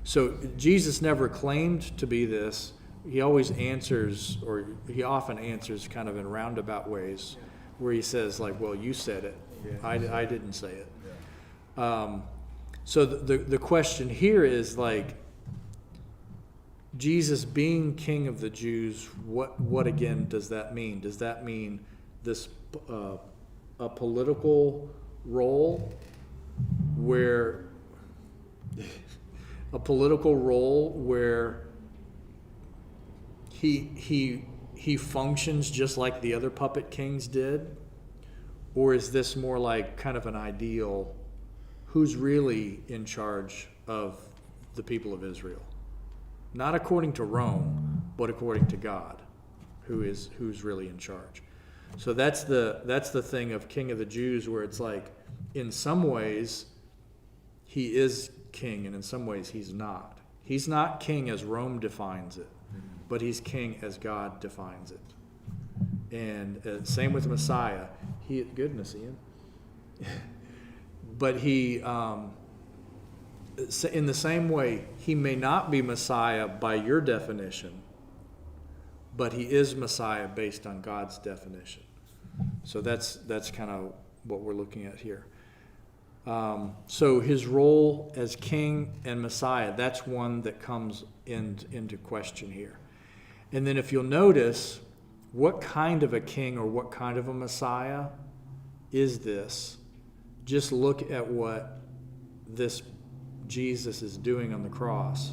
so Jesus never claimed to be this. He always answers, or he often answers kind of in roundabout ways, where he says like, well, you said it. I didn't say it. So the question here is like, Jesus being king of the Jews, what again does that mean? Does that mean this a political role where he functions just like the other puppet kings did? Or is this more like kind of an ideal, who's really in charge of the people of Israel? Not according to Rome, but according to God, who's really in charge. So that's the thing of King of the Jews, where it's like, in some ways he is king, and in some ways he's not. He's not king as Rome defines it, but he's king as God defines it. And same with the Messiah. Goodness, Ian. But he, in the same way, he may not be Messiah by your definition, but he is Messiah based on God's definition. So that's kind of what we're looking at here. So his role as king and Messiah, that's one that comes into question here. And then if you'll notice, what kind of a king or what kind of a Messiah is this? Just look at what this Jesus is doing on the cross.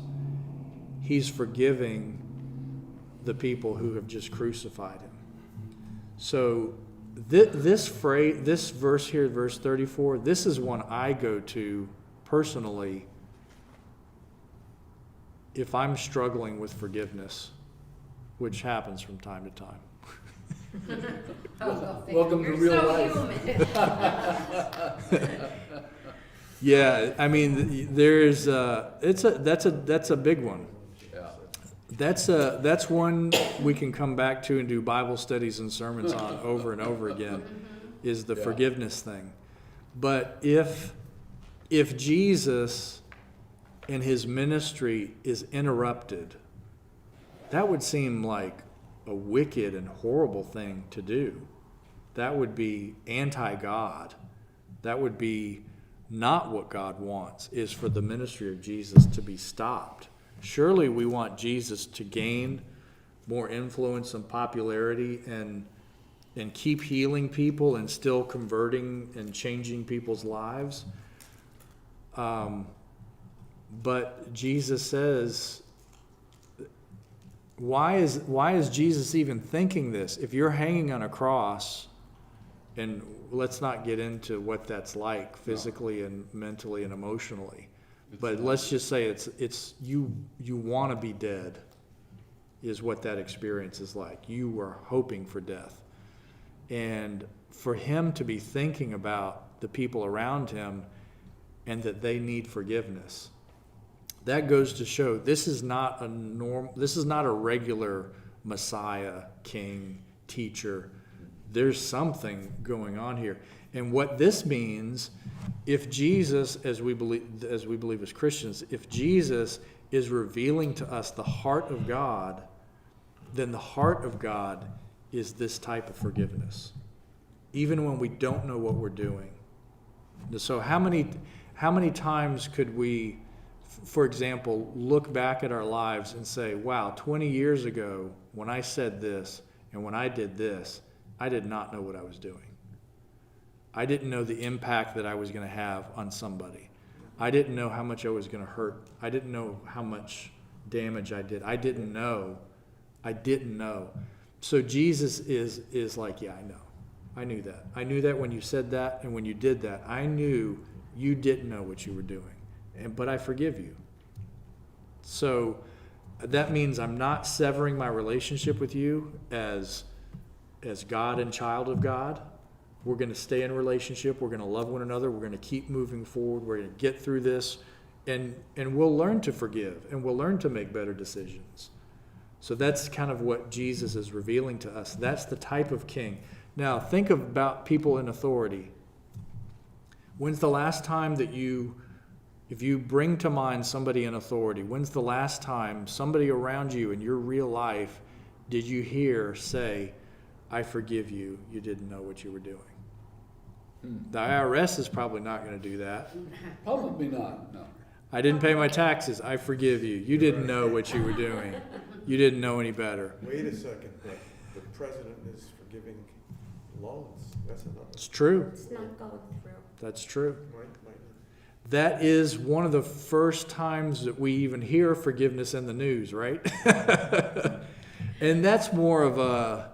He's forgiving the people who have just crucified him. So this verse here, verse 34, this is one I go to personally if I'm struggling with forgiveness, which happens from time to time. Welcome to real life. Yeah, I mean, there's that's a big one. Yeah. That's one we can come back to and do Bible studies and sermons on over and over again, is the forgiveness thing. But if Jesus and his ministry is interrupted, that would seem like a wicked and horrible thing to do. That would be anti-God. That would be not what God wants, is for the ministry of Jesus to be stopped. Surely we want Jesus to gain more influence and popularity and keep healing people and still converting and changing people's lives. But Jesus says why is Jesus even thinking this? If you're hanging on a cross, and let's not get into what that's like physically and mentally and emotionally, but let's just say it's you want to be dead, is what that experience is like. You were hoping for death. And for him to be thinking about the people around him and that they need forgiveness, that goes to show this is not a regular Messiah, king, teacher. There's something going on here. And what this means, if Jesus, as we believe as Christians, if Jesus is revealing to us the heart of God, then the heart of God is this type of forgiveness, even when we don't know what we're doing. So how many times could we, for example, look back at our lives and say, wow, 20 years ago, when I said this and when I did this, I did not know what I was doing. I didn't know the impact that I was going to have on somebody. I didn't know how much I was going to hurt. I didn't know how much damage I did. I didn't know. So Jesus is like, yeah, I know. I knew that. I knew that when you said that and when you did that. I knew you didn't know what you were doing. But I forgive you. So that means I'm not severing my relationship with you as God and child of God. We're going to stay in relationship. We're going to love one another. We're going to keep moving forward. We're going to get through this. And we'll learn to forgive. And we'll learn to make better decisions. So that's kind of what Jesus is revealing to us. That's the type of king. Now, think about people in authority. When's the last time that if you bring to mind somebody in authority, when's the last time somebody around you in your real life did you hear say, I forgive you, you didn't know what you were doing? The IRS is probably not going to do that. Probably not, no. I didn't pay my taxes, I forgive you. You didn't know what you were doing. You didn't know any better. Wait a second, but the president is forgiving loans. That's another. It's true. It's not going through. That's true. Might That is one of the first times that we even hear forgiveness in the news, right? And that's more of a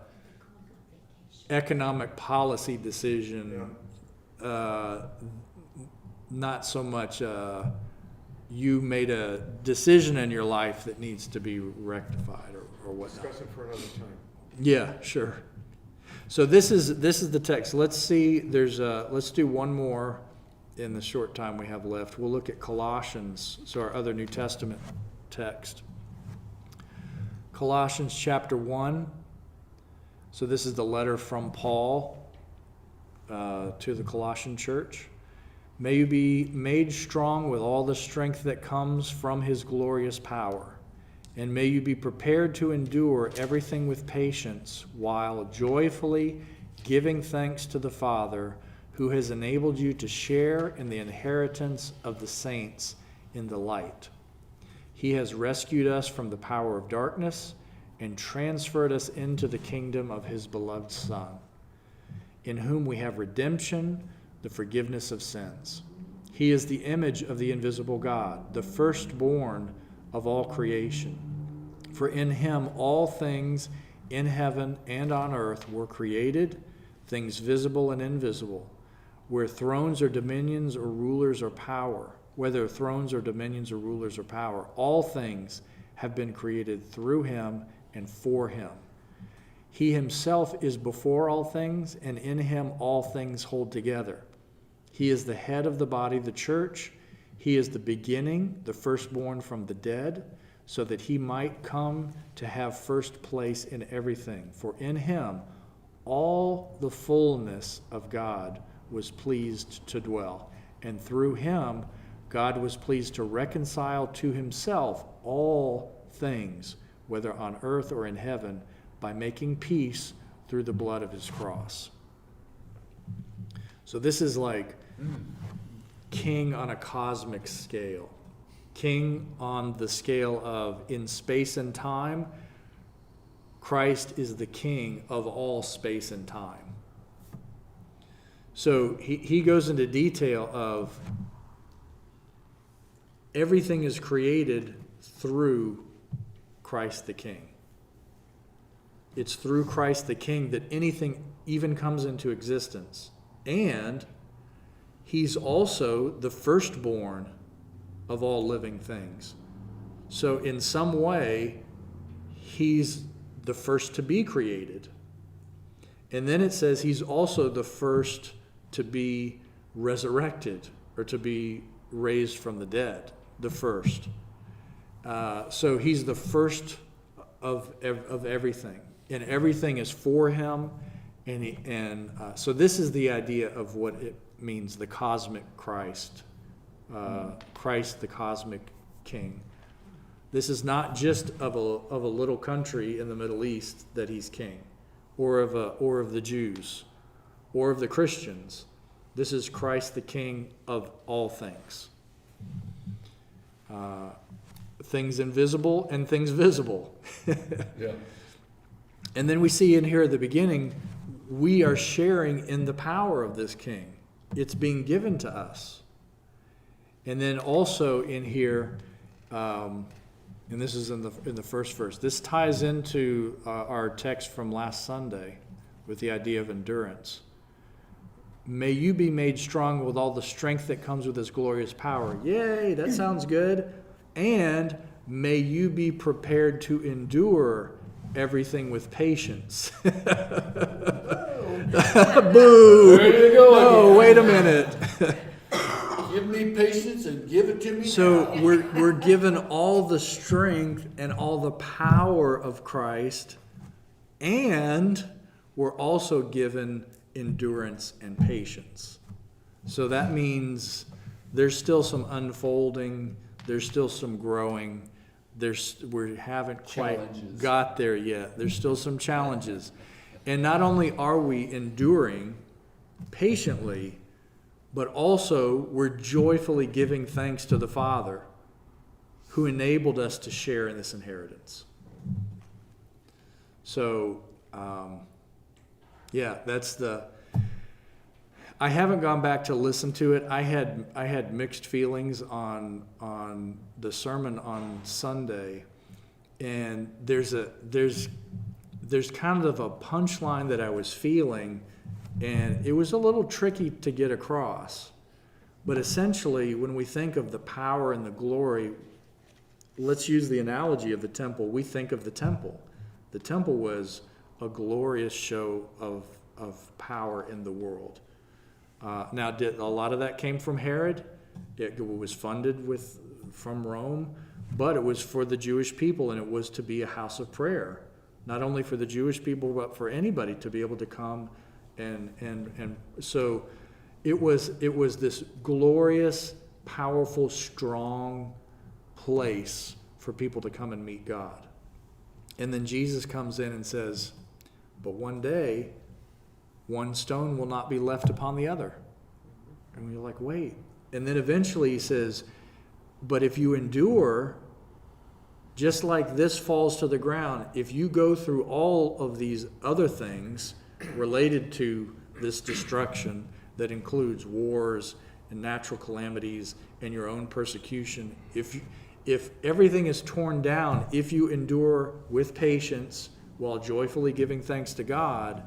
economic policy decision, not so much you made a decision in your life that needs to be rectified or whatnot. discuss it for another time. Yeah, sure. So this is the text. Let's see. Let's do one more in the short time we have left. We'll look at Colossians, so our other New Testament text. Colossians chapter 1. So this is the letter from Paul to the Colossian church. May you be made strong with all the strength that comes from his glorious power. And may you be prepared to endure everything with patience while joyfully giving thanks to the Father who has enabled you to share in the inheritance of the saints in the light. He has rescued us from the power of darkness and transferred us into the kingdom of his beloved Son, in whom we have redemption, the forgiveness of sins. He is the image of the invisible God, the firstborn of all creation. For in him all things in heaven and on earth were created, things visible and invisible, where thrones or dominions or rulers or power, whether thrones or dominions or rulers or power, all things have been created through him and for him. He himself is before all things, and in him all things hold together. He is the head of the body, the church. He is the beginning, the firstborn from the dead, so that he might come to have first place in everything. For in him all the fullness of God was pleased to dwell, and through him God was pleased to reconcile to himself all things, whether on earth or in heaven, by making peace through the blood of his cross. So this is like king on a cosmic scale. King on the scale of, in space and time, Christ is the king of all space and time. So he goes into detail of everything is created through Christ the King. It's through Christ the King that anything even comes into existence. And he's also the firstborn of all living things. So in some way, he's the first to be created. And then it says he's also the first to be resurrected, or to be raised from the dead, the first. So he's the first of everything, and everything is for him. So this is the idea of what it means, the cosmic Christ, Christ the cosmic King. This is not just of a little country in the Middle East that he's king, or of the Jews, or of the Christians. This is Christ the King of all things. Things invisible and things visible. Yeah. And then we see in here at the beginning, we are sharing in the power of this King. It's being given to us. And then also in here, and this is in the first verse, this ties into our text from last Sunday with the idea of endurance. May you be made strong with all the strength that comes with his glorious power. Yay, that sounds good. And may you be prepared to endure everything with patience. Boo! There you go Oh, again. wait a minute. Give me patience and give it to me So now. we're given all the strength and all the power of Christ, and we're also given endurance and patience. So that means there's still some unfolding, there's still some growing, we haven't quite Challenges. got there yet. There's still some challenges. And not only are we enduring patiently, but also we're joyfully giving thanks to the Father who enabled us to share in this inheritance. So, yeah, I haven't gone back to listen to it. I had mixed feelings on the sermon on Sunday, and there's kind of a punchline that I was feeling, and it was a little tricky to get across. But essentially, when we think of the power and the glory, let's use the analogy of the temple. We think of the temple. The temple was a glorious show of power in the world. Now, a lot of that came from Herod? It was funded from Rome, but it was for the Jewish people, and it was to be a house of prayer. Not only for the Jewish people, but for anybody to be able to come and so it was this glorious, powerful, strong place for people to come and meet God. And then Jesus comes in and says, but one day, one stone will not be left upon the other. And we're like, wait. And then eventually he says, but if you endure, just like this falls to the ground, if you go through all of these other things related to this destruction that includes wars and natural calamities and your own persecution, if everything is torn down, if you endure with patience while joyfully giving thanks to God,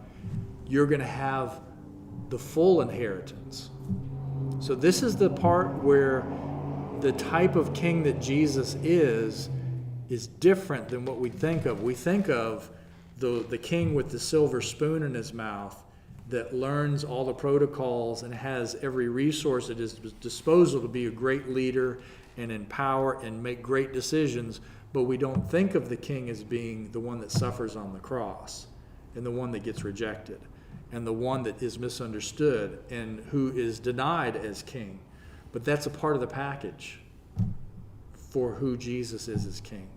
you're going to have the full inheritance. So this is the part where the type of king that Jesus is different than what we think of. We think of the king with the silver spoon in his mouth that learns all the protocols and has every resource at his disposal to be a great leader and in power and make great decisions, but we don't think of the king as being the one that suffers on the cross and the one that gets rejected and the one that is misunderstood and who is denied as king. But that's a part of the package for who Jesus is as king.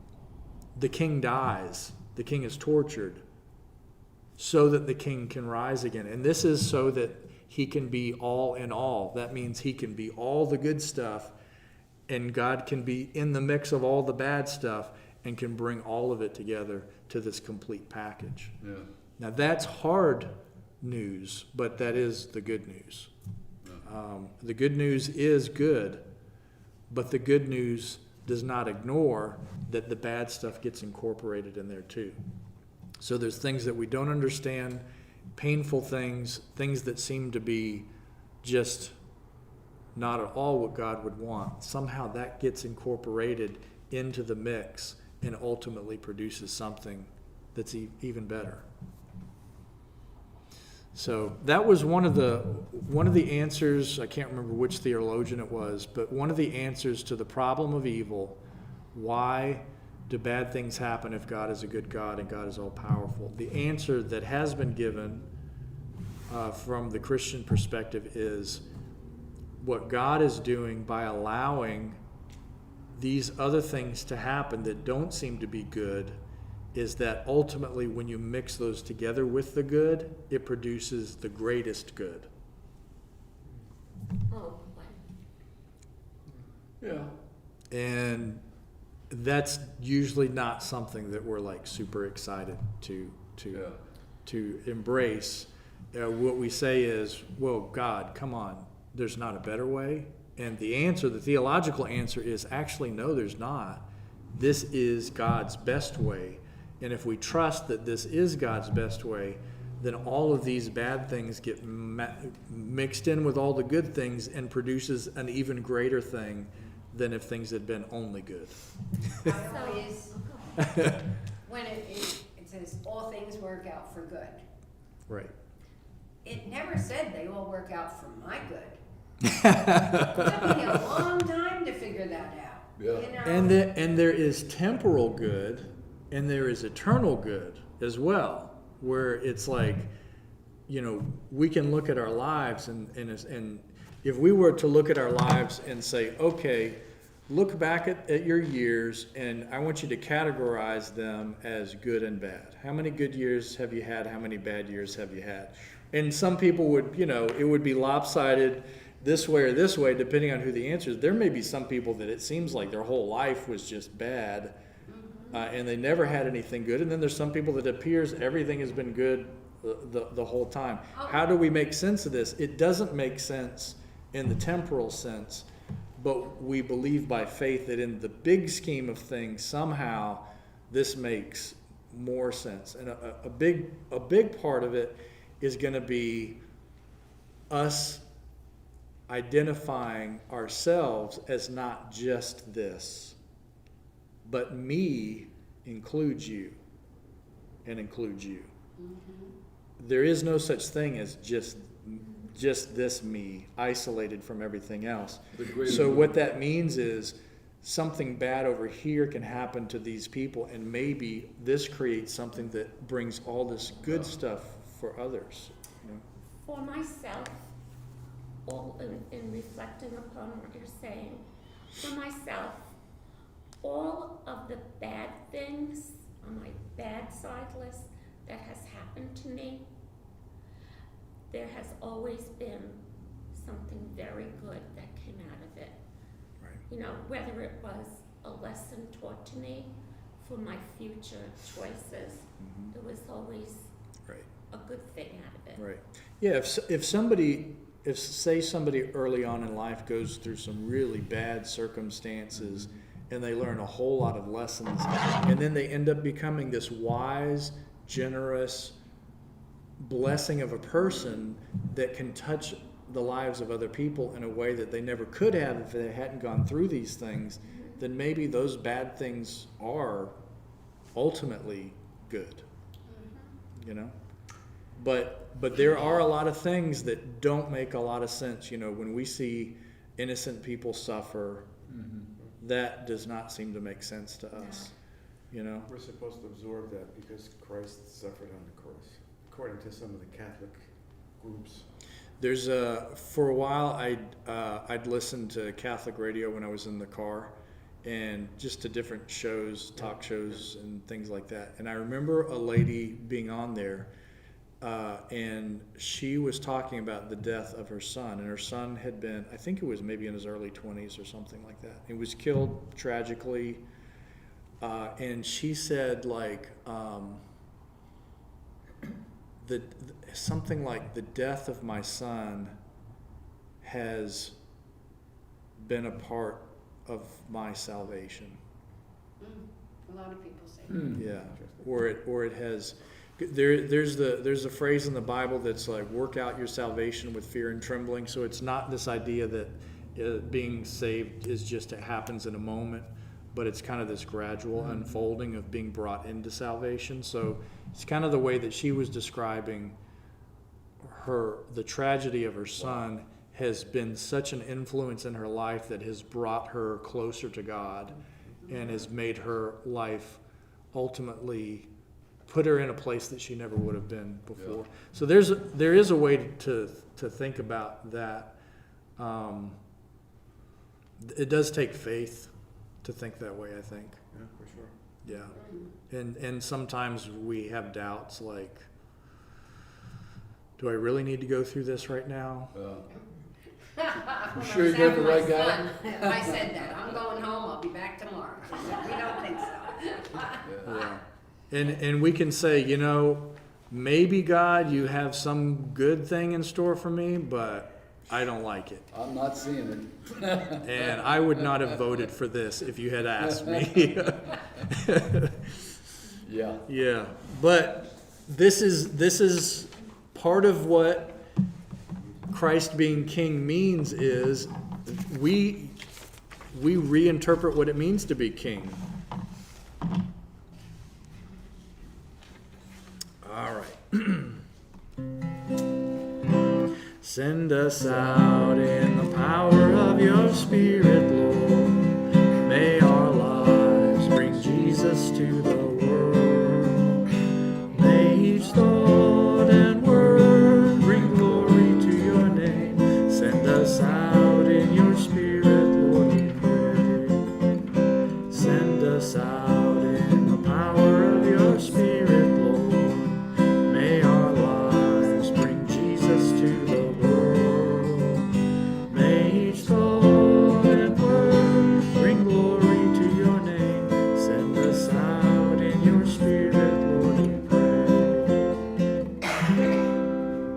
The king dies. The king is tortured so that the king can rise again. And this is so that he can be all in all. That means he can be all the good stuff, and God can be in the mix of all the bad stuff and can bring all of it together to this complete package. Yeah. Now that's hard news, but that is the good news. The good news is good, but the good news does not ignore that the bad stuff gets incorporated in there too. So there's things that we don't understand, painful things, things that seem to be just not at all what God would want. Somehow that gets incorporated into the mix and ultimately produces something that's even better. So that was one of the answers. I can't remember which theologian it was, but one of the answers to the problem of evil. Why do bad things happen if God is a good God and God is all powerful? The answer that has been given from the Christian perspective is what God is doing by allowing these other things to happen that don't seem to be good is that ultimately when you mix those together with the good, it produces the greatest good. Oh, boy. Yeah. And that's usually not something that we're like super excited to embrace. What we say is, well, God, come on, there's not a better way. And the answer, the theological answer is actually, no, there's not. This is God's best way. And if we trust that this is God's best way, then all of these bad things get mixed in with all the good things and produces an even greater thing than if things had been only good. I always, when it says all things work out for good, Right. it never said they all work out for my good. It took me a long time to figure that out. Yeah. You know? And there is temporal good and there is eternal good as well, where it's like, you know, we can look at our lives and if we were to look at our lives and say, okay, look back at your years and I want you to categorize them as good and bad. How many good years have you had? How many bad years have you had? And some people would, you know, it would be lopsided this way or this way, depending on who the answer is. There may be some people that it seems like their whole life was just bad, and they never had anything good. And then there's some people that appears everything has been good the whole time. How do we make sense of this? It doesn't make sense in the temporal sense, but we believe by faith that in the big scheme of things, somehow this makes more sense. And a big part of it is going to be us identifying ourselves as not just this, but me includes you and includes you. Mm-hmm. There is no such thing as just this me isolated from everything else. So what that means is something bad over here can happen to these people, and maybe this creates something that brings all this good stuff for others. You know? For myself, all in reflecting upon what you're saying, for myself, all of the bad things on my bad side list that has happened to me, there has always been something very good that came out of it. Right. You know, whether it was a lesson taught to me for my future choices, there was always Right. a good thing out of it. Right. Yeah. If say somebody early on in life goes through some really bad circumstances and they learn a whole lot of lessons, and then they end up becoming this wise, generous blessing of a person that can touch the lives of other people in a way that they never could have if they hadn't gone through these things, then maybe those bad things are ultimately good. You know? But there are a lot of things that don't make a lot of sense. You know, when we see innocent people suffer, that does not seem to make sense to us. You know? We're supposed to absorb that because Christ suffered on the cross, according to some of the Catholic groups. There's for a while I'd listen to Catholic radio when I was in the car, and just to different shows, talk shows and things like that. And I remember a lady being on there, and she was talking about the death of her son. And her son had been, I think it was maybe in his early 20s or something like that. He was killed tragically. And she said, like, something like, the death of my son has been a part of my salvation. A lot of people say that. Hmm. Yeah, or it has. There's a phrase in the Bible that's like, work out your salvation with fear and trembling. So it's not this idea that being saved is just, it happens in a moment, but it's kind of this gradual unfolding of being brought into salvation. So it's kind of the way that she was describing the tragedy of her son has been such an influence in her life that has brought her closer to God and has made her life ultimately put her in a place that she never would have been before. Yeah. So there is a way to think about that. It does take faith to think that way, I think. Yeah, for sure. Yeah. And sometimes we have doubts like, do I really need to go through this right now? You sure you got the right guy? I said that. I'm going home. I'll be back tomorrow. She said, we don't think so. Yeah. And we can say, you know, maybe God, you have some good thing in store for me, but I don't like it. I'm not seeing it. And I would not have voted for this if you had asked me. Yeah. Yeah. But this is part of what Christ being king means is we reinterpret what it means to be king. All right. Send us out in the power of your Spirit,